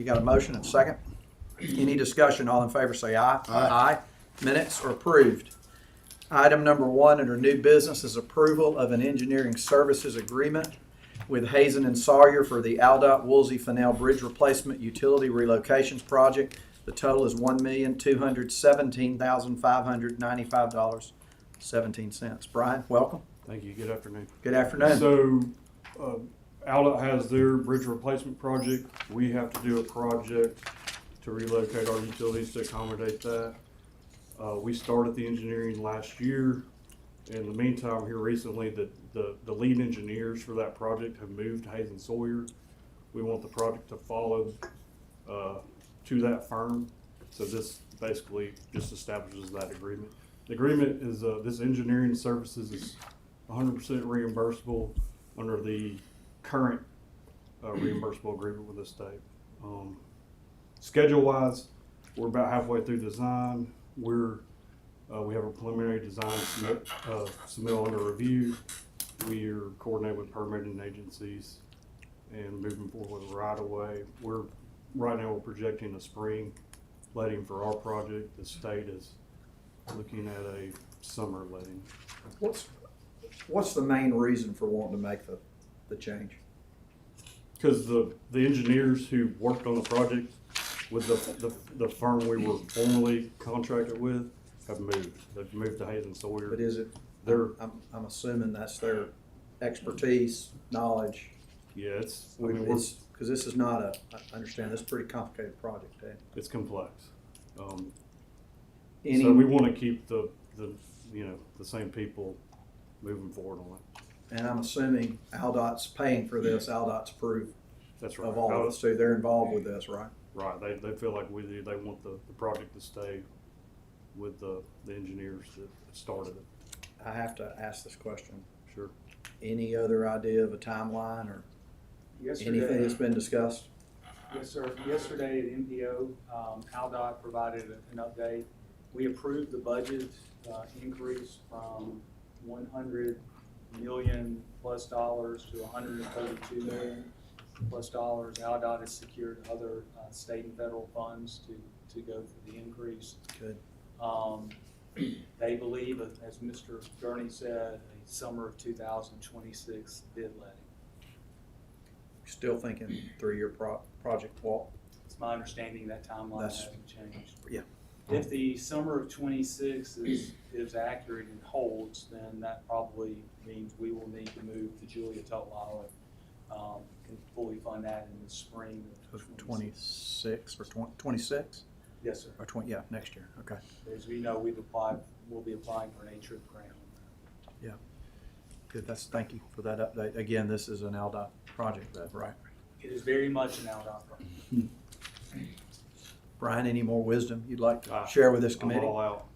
You got a motion and a second? Any discussion? All in favor say aye. Aye. Minutes are approved. Item number 1 under new business is approval of an engineering services agreement with Hazen and Sawyer for the Aldott Woolsey Fennell Bridge Replacement Utility Relocations Project. The total is $1,217,595.17. Brian, welcome. Thank you. Good afternoon. Good afternoon. So, Aldott has their bridge replacement project. We have to do a project to relocate our utilities to accommodate that. We started the engineering last year. In the meantime, here recently, the lead engineers for that project have moved to Hazen Sawyer. We want the project to follow to that firm. So this basically just establishes that agreement. The agreement is this engineering services is 100% reimbursable under the current reimbursable agreement with the state. Schedule-wise, we're about halfway through design. We have a preliminary design submittal under review. We are coordinating with permitting agencies and moving forward with right-of-way. Right now we're projecting a spring letting for our project. The state is looking at a summer letting. What's the main reason for wanting to make the change? Because the engineers who worked on the project with the firm we were formerly contracted with have moved. They've moved to Hazen Sawyer. But is it, I'm assuming that's their expertise, knowledge. Yeah, it's, I mean, Because this is not I understand this is a pretty complicated project, eh? it's complex. So Any, we want to keep the same people moving forward on it. and I'm assuming Aldott's paying for this, Aldott's approved That's right. of all of this too. They're involved with this, right? Right. They feel like we do. They want the project to stay with the engineers that started it. I have to ask this question. Sure. Any other idea of a timeline or anything Yesterday, that's been discussed? yes, sir. Yesterday at MPO, Aldott provided an update. We approved the budget increase from $100 million plus to $132 million plus dollars. Aldott has secured other state and federal funds to go for the increase. Good. They believe, as Mr. Gurney said, a summer of 2026 bid letting. Still thinking 3-year project, Walt? It's my understanding that timeline hasn't changed. Yeah. If the summer of 26 is accurate and holds, then that probably means we will need to move to Julia Tutwiler. Can fully fund that in the spring of 26 or 26? Yes, sir. Or 20, yeah, next year, okay. As we know, we'll be applying for an A-trip grant. Yeah, good, thank you for that update. Again, this is an Aldott project though, right? It is very much an Aldott project. Brian, any more wisdom you'd like to share with this I'm committee? all out.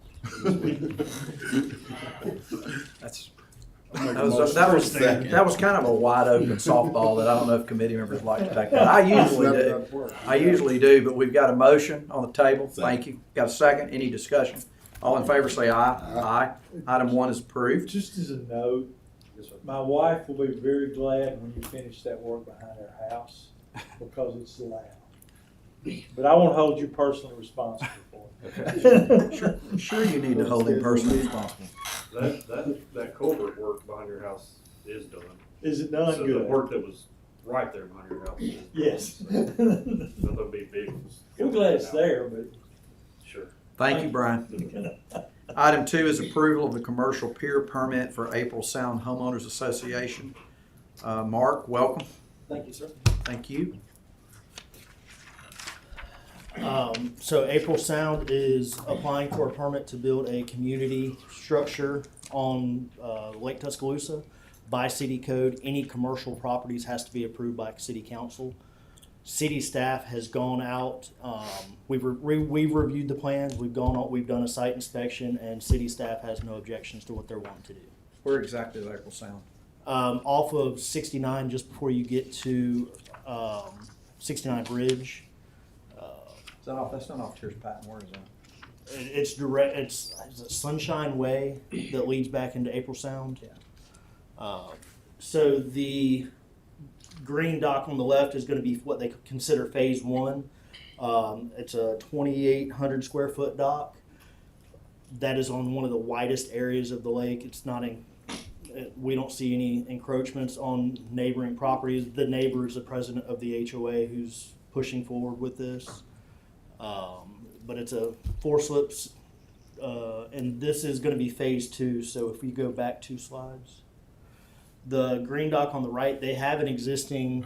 That was kind of a wide open softball that I don't know if committee members like to take that. I usually do, but we've got a motion on the table. Thank you. Got a second? Any discussion? All in favor say aye. Aye. Item 1 is approved. Just as a note, my wife will be very glad when you finish that work behind our house because it's loud. But I won't hold you personally responsible for it. Sure you need to hold him personally responsible. That culvert work behind your house is done. Is it done So good? the work that was right there behind your house is done. Yes. There'll be vehicles. We're glad it's there, but. Sure. Thank you, Brian. Item 2 is approval of the commercial pier permit for April Sound Homeowners Association. Mark, welcome. Thank you, sir. Thank you. So April Sound is applying for a permit to build a community structure on Lake Tuscaloosa. By city code, any commercial properties has to be approved by city council. City staff has gone out. We've reviewed the plans. We've gone out. We've done a site inspection, and city staff has no objections to what they're wanting to do. Where exactly is April Sound? Off of 69, just before you get to 69 Bridge. That's not off Tears Patton. Where is that? It's direct. It's Sunshine Way that leads back into April Sound. Yeah. So the green dock on the left is going to be what they consider phase 1. It's a 2,800 square foot dock. That is on one of the widest areas of the lake. It's not in, we don't see any encroachments on neighboring properties. The neighbor is the president of the HOA who's pushing forward with this. But it's a 4 slips, and this is going to be phase 2. So if we go back 2 slides, the green dock on the right, they have an existing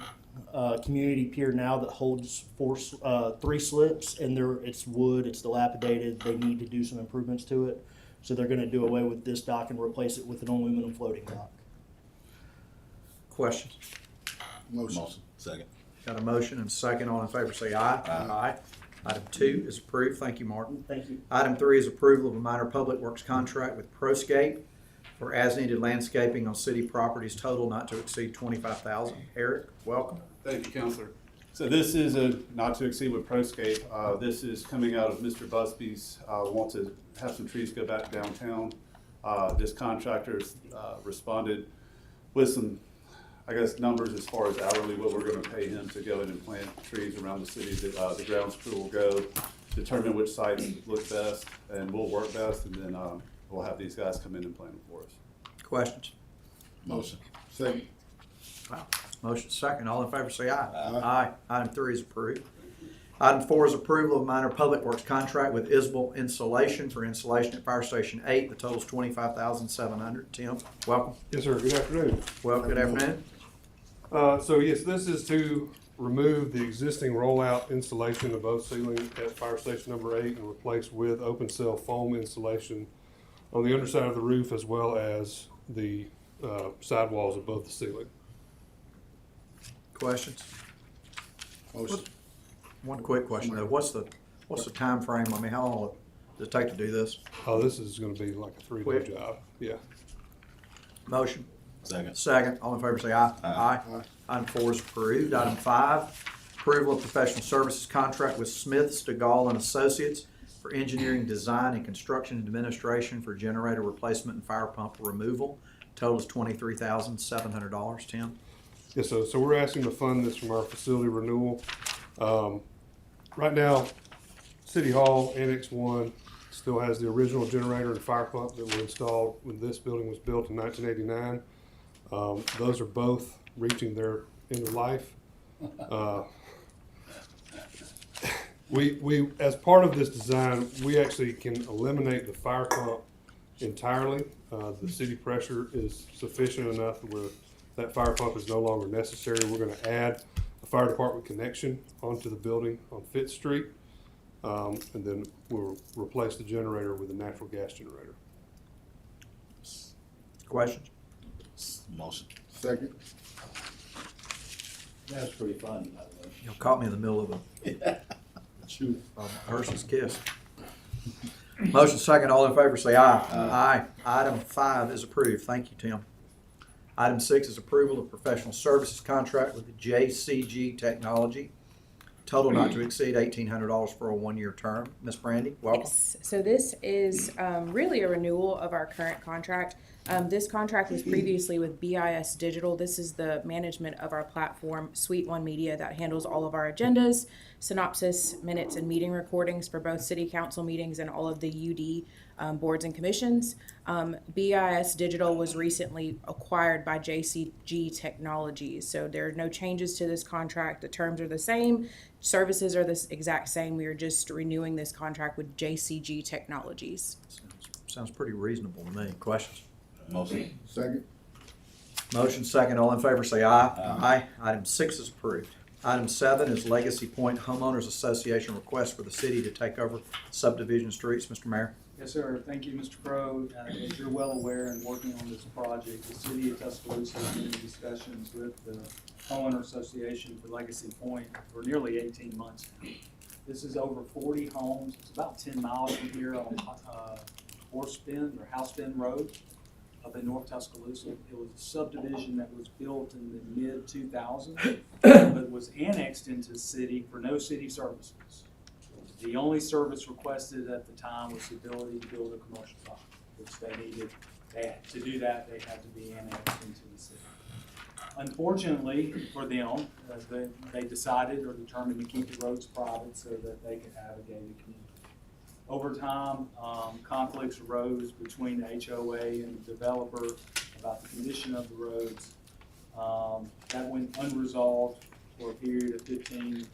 community pier now that holds 3 slips, and it's wood, it's dilapidated. They need to do some improvements to it, so they're going to do away with this dock and replace it with an aluminum floating dock. Questions? Motion. Second. Got a motion and a second. All in favor say aye. Aye. Item 2 is approved. Thank you, Martin. Thank you. Item 3 is approval of a minor public works contract with ProScape for as-needed landscaping on city properties, total not to exceed $25,000. Eric, welcome. Thank you, Counselor. So this is a not to exceed with ProScape. This is coming out of Mr. Busby's want to have some trees go back downtown. This contractor responded with some, I guess, numbers as far as hourly, what we're going to pay him to go in and plant trees around the city. That the grounds crew will go determine which sites look best and will work best, and then we'll have these guys come in and plant them for us. Questions? Motion. Second. Wow. Motion second. All in favor say aye. Aye. Item 3 is approved. Item 4 is approval of minor public works contract with Isbell Insulation for insulation at Fire Station 8. The total is $25,700. Tim, welcome. Yes, sir. Good afternoon. Well, good afternoon. So yes, this is to remove the existing rollout insulation above ceiling at fire station number 8 and replace with open cell foam insulation on the underside of the roof as well as the sidewalls above the ceiling. Questions? Motion. One quick question though. What's the time frame? I mean, how long does it take to do this? Oh, this is going to be like a 3-day Quick. job. Yeah. Motion. Second. Second. All in favor say aye. Aye. Item 4 is approved. Item 5, approval of professional services contract with Smith, Stegall and Associates for engineering, design, and construction administration for generator replacement and fire pump removal. Total is $23,700. Tim? Yes, so we're asking to fund this from our facility renewal. Right now, City Hall, Annex 1, still has the original generator and fire pump that were installed when this building was built in 1989. Those are both reaching their end of life. We, as part of this design, we actually can eliminate the fire pump entirely. The city pressure is sufficient enough where that fire pump is no longer necessary. We're going to add a fire department connection onto the building on 5th Street, and then we'll replace the generator with a natural gas generator. Questions? Motion. Second. That's pretty fun, by the way. You caught me in the middle of Shoot. a Hershey's Kiss. Motion second. All in favor say aye. Aye. Item 5 is approved. Thank you, Tim. Item 6 is approval of professional services contract with JCG Technology. Total not to exceed $1,800 for a 1-year term. Ms. Brandy, welcome. Yes, so this is really a renewal of our current contract. This contract was previously with BIS Digital. This is the management of our platform, Suite One Media, that handles all of our agendas, synopsis, minutes, and meeting recordings for both city council meetings and all of the UD boards and commissions. BIS Digital was recently acquired by JCG Technologies, so there are no changes to this contract. The terms are the same. Services are the exact same. We are just renewing this contract with JCG Technologies. Sounds pretty reasonable to me. Questions? Motion. Second. Motion second. All in favor say aye. Aye. Item 6 is approved. Item 7 is Legacy Point Homeowners Association request for the city to take over subdivision streets. Mr. Mayor. Yes, sir. Thank you, Mr. Crowe. As you're well aware in working on this project, the city of Tuscaloosa has been in discussions with the homeowner association for Legacy Point for nearly 18 months now. This is over 40 homes. It's about 10 miles from here on Horse Bend or House Bend Road up in North Tuscaloosa. It was a subdivision that was built in the mid-2000s, but was annexed into the city for no city services. The only service requested at the time was the ability to build a commercial dock, which they needed. To do that, they had to be annexed into the city. Unfortunately for them, they decided or determined to keep the roads private so that they could have a gated community. Over time, conflicts arose between the HOA and the developer about the condition of the roads. That went unresolved for a period of 15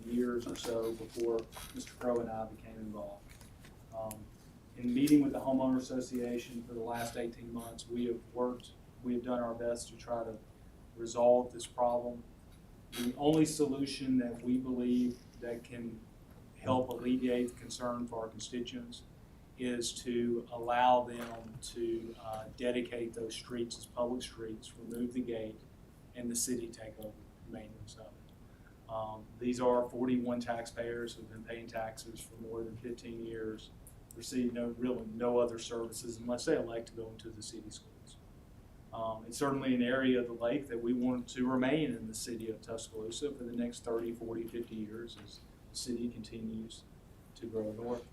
years or so before Mr. Crowe and I became involved. In meeting with the homeowner association for the last 18 months, we have done our best to try to resolve this problem. The only solution that we believe that can help alleviate the concern for our constituents is to allow them to dedicate those streets as public streets, remove the gate, and the city take over maintenance of it. These are 41 taxpayers who have been paying taxes for more than 15 years, receive no other services unless they elect to go into the city schools. It's certainly an area of the lake that we want to remain in the city of Tuscaloosa for the next 30, 40, 50 years as the city continues to grow north.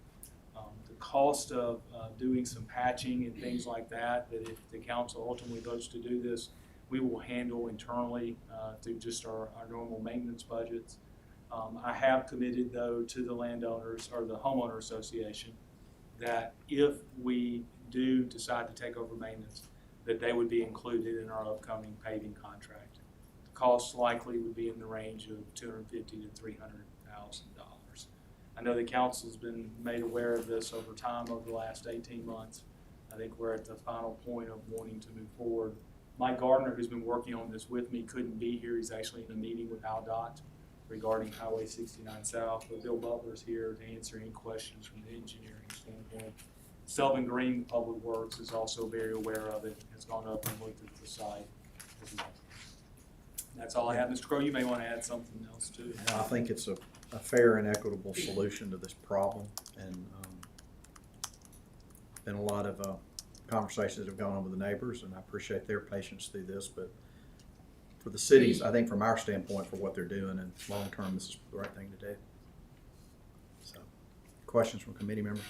The cost of doing some patching and things like that if the council ultimately votes to do this, we will handle internally through just our normal maintenance budgets. I have committed though to the landowners or the homeowner association that if we do decide to take over maintenance, that they would be included in our upcoming paving contract. The cost likely would be in the range of $250,000 to $300,000. I know the council's been made aware of this over time over the last 18 months. I think we're at the final point of wanting to move forward. Mike Gardner, who's been working on this with me, couldn't be here. He's actually in a meeting with AlDOT regarding Highway 69 South, but Bill Butler's here to answer any questions from the engineering standpoint. Selvin Green, Public Works, is also very aware of it, has gone up and looked at the site as well. That's all I have. Mr. Crowe, you may want to add something else too. I think it's a fair and equitable solution to this problem, and been a lot of conversations that have gone on with the neighbors, and I appreciate their patience through this, but for the cities, I think from our standpoint, for what they're doing, and long term, this is the right thing to do. So, questions from committee members?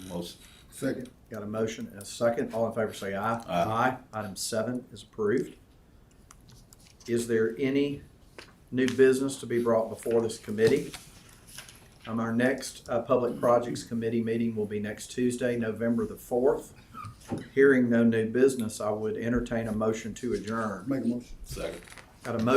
Motion. Second. Got a motion and a second. All in favor say aye. Aye. Item 7 is approved. Is there any new business to be brought before this committee? Our next Public Projects Committee meeting will be next Tuesday, November the 4th. Hearing no new business, I would entertain a motion to adjourn. Make a motion. Second. Got a motion